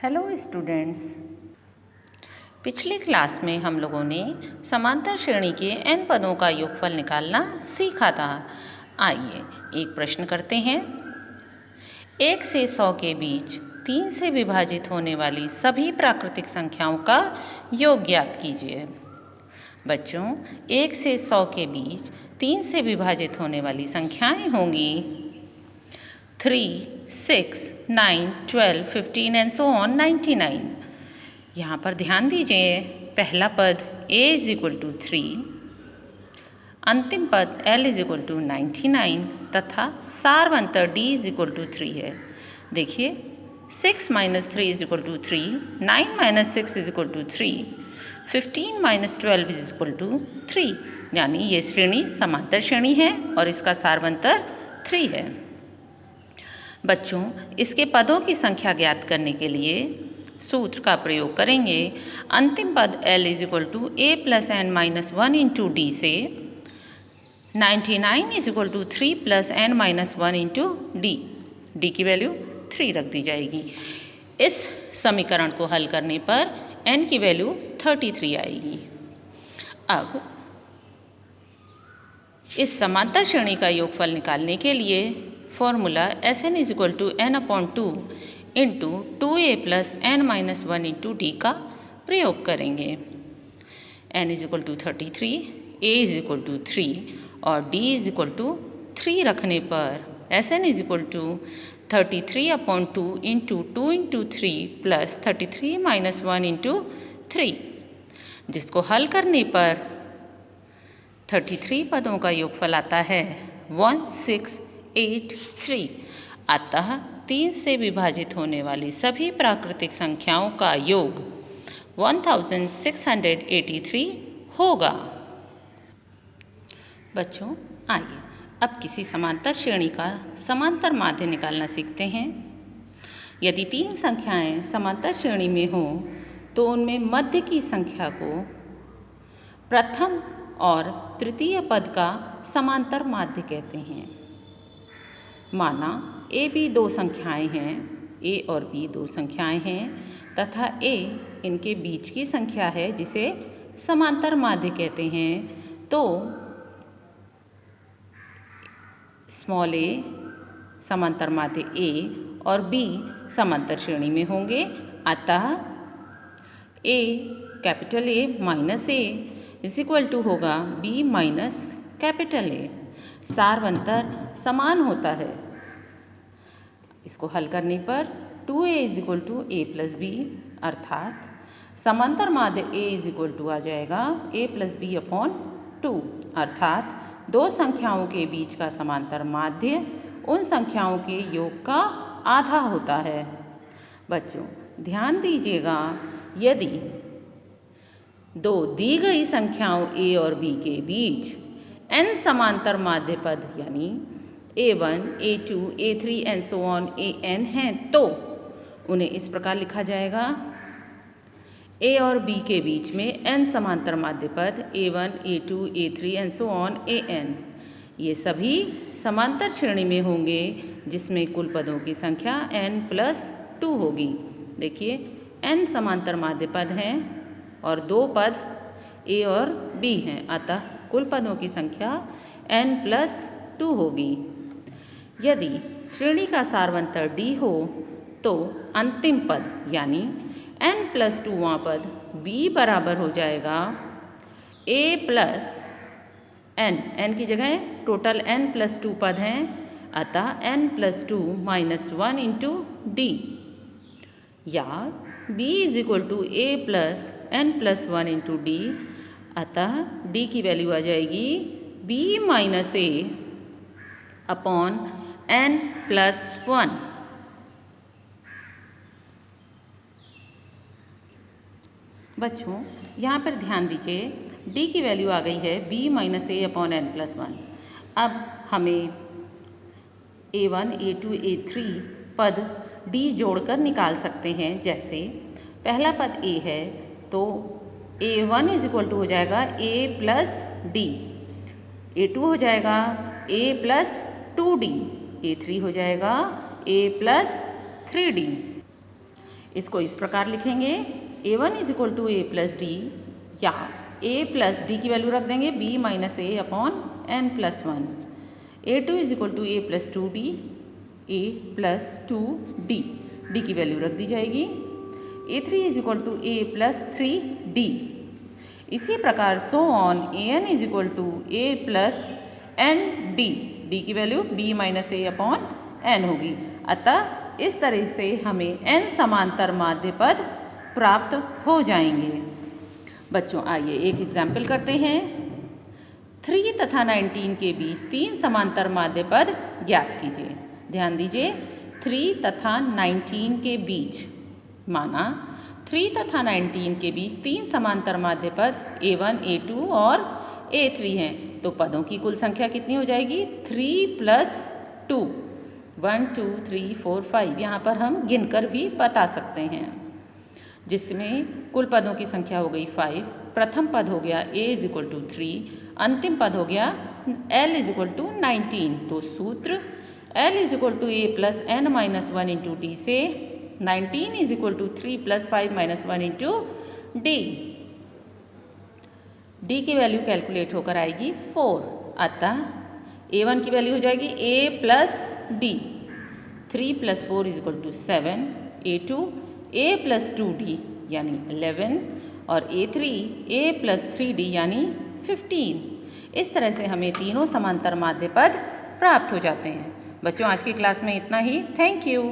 Hello students. पिछली class में हम लोगों ने समांतर श्रेणी के n पदों का योगफल निकालना सीखा था। आइए एक प्रश्न करते हैं। 1 से 100 के बीच 3 से विभाजित होने वाली सभी प्राकृतिक संख्याओं का योग ज्ञात कीजिए। बच्चों, 1 से 100 के बीच 3 से विभाजित होने वाली संख्याएं होंगी 3, 6, 9, 12, 15 एंड सो ऑन 99। यहाँ पर ध्यान दीजिए, पहला पद a इज इक्वल टू 3, अंतिम पद l इज इक्वल टू 99 तथा सारवंतर d इज इक्वल टू 3 है। देखिए 6 minus 3 is equal to 3, 9 minus 6 is equal to 3, 15 minus 12 is equal to 3, यानी ये श्रेणी समांतर श्रेणी है और इसका सारवंतर 3 है। बच्चों, इसके पदों की संख्या ज्ञात करने के लिए सूत्र का प्रयोग करेंगे। अंतिम पद l is equal to a plus n minus 1 into D से 99 is equal to 3 plus n minus 1 into D की वैल्यू 3 रख दी जाएगी। इस समीकरण को हल करने पर n की वैल्यू 33 आएगी। अब इस समांतर श्रेणी का योगफल निकालने के लिए formula Sn is equal to n upon 2 into 2a plus n minus 1 into D का प्रयोग करेंगे। n is equal to 33, a is equal to 3 और d इज इक्वल टू 3 रखने पर Sn is equal to 33 upon 2 into 2 into 3 plus 33 minus 1 into 3, जिसको हल करने पर 33 पदों का योगफल आता है 1683। अतः 3 से विभाजित होने वाली सभी प्राकृतिक संख्याओं का योग 1683 होगा। बच्चों, आइए अब किसी समांतर श्रेणी का समांतर माध्य निकालना सीखते हैं। यदि 3 संख्याएं समांतर श्रेणी में हों तो उनमें मध्य की संख्या को प्रथम और तृतीय पद का समांतर माध्य कहते हैं। माना a b 2 संख्याएं हैं, a और b 2 संख्याएं हैं तथा a इनके बीच की संख्या है जिसे समांतर माध्य कहते हैं, तो स्मॉल a समांतर माध्य a और b समांतर श्रेणी में होंगे। अतः a capital A minus a is equal to होगा b माइनस कैपिटल A। सारवंतर समान होता है। इसको हल करने पर 2a is equal to a plus B, अर्थात समांतर माध्य a इज इक्वल टू आ जाएगा a प्लस बी अपॉन 2, अर्थात 2 संख्याओं के बीच का समांतर माध्य उन संख्याओं के योग का आधा होता है। बच्चों, ध्यान दीजिएगा, यदि 2 दी गई संख्याओं a और b के बीच n समांतर माध्य पद यानी a1, a2, a3 and so on an हैं तो उन्हें इस प्रकार लिखा जाएगा। a और b के बीच में n समांतर माध्य पद a1, a2, a3 and so on an, ये सभी समांतर श्रेणी में होंगे जिसमें कुल पदों की संख्या n प्लस 2 होगी। देखिए n समांतर माध्य पद हैं और 2 पद a और b हैं, अतः कुल पदों की संख्या n प्लस 2 होगी। यदि श्रेणी का सारवंतर d हो तो अंतिम पद यानी n प्लस 2वां पद b बराबर हो जाएगा a प्लस n की जगह टोटल n प्लस 2 पद हैं, अतः n plus 2 minus 1 into D, या b is equal to a plus n plus 1 into D, अतः d की वैल्यू आ जाएगी b minus a upon n plus 1। बच्चों, यहाँ पर ध्यान दीजिए, d की वैल्यू आ गई है b minus a upon n plus 1। अब हमें a1, a2, a3 पद d जोड़कर निकाल सकते हैं। जैसे पहला पद a है तो a1 इज इक्वल टू हो जाएगा a प्लस डी, a2 हो जाएगा a प्लस 2d, a3 हो जाएगा a प्लस 3d। इसको इस प्रकार लिखेंगे A1 is equal to A plus D, या a प्लस डी की वैल्यू रख देंगे b minus A upon n plus 1। A2 is equal to A plus two D, A plus two D, D की value रख दी जाएगी। A3 is equal to A plus three D. इसी प्रकार so on an is equal to A plus N D, D की value b minus A upon n होगी। अतः इस तरह से हमें n समांतर माध्य पद प्राप्त हो जाएंगे। बच्चों आइए एक एग्जाम्पल करते हैं। 3 तथा 19 के बीच 3 समांतर माध्य पद ज्ञात कीजिए। ध्यान दीजिए 3 तथा 19 के बीच, माना 3 तथा 19 के बीच 3 समांतर माध्य पद A1, A2 और A3 हैं, तो पदों की कुल संख्या कितनी हो जाएगी 3 प्लस 2, 1 2 3 4 5। यहाँ पर हम गिनकर भी बता सकते हैं, जिसमें कुल पदों की संख्या हो गई 5। प्रथम पद हो गया a इज इक्वल टू 3, अंतिम पद हो गया l इज इक्वल टू 19। तो सूत्र l is equal to a plus n minus 1 into D से 19 is equal to 3 plus 5 minus 1 into D. D की वैल्यू कैलकुलेट होकर आएगी 4। अतः a1 की वैल्यू हो जाएगी a plus D, 3 plus 4 is equal to 7, A2 a plus 2d यानी 11 और A3 a प्लस 3d यानी 15। इस तरह से हमें तीनों समांतर माध्य पद प्राप्त हो जाते हैं। बच्चों आज की क्लास में इतना ही। Thank you.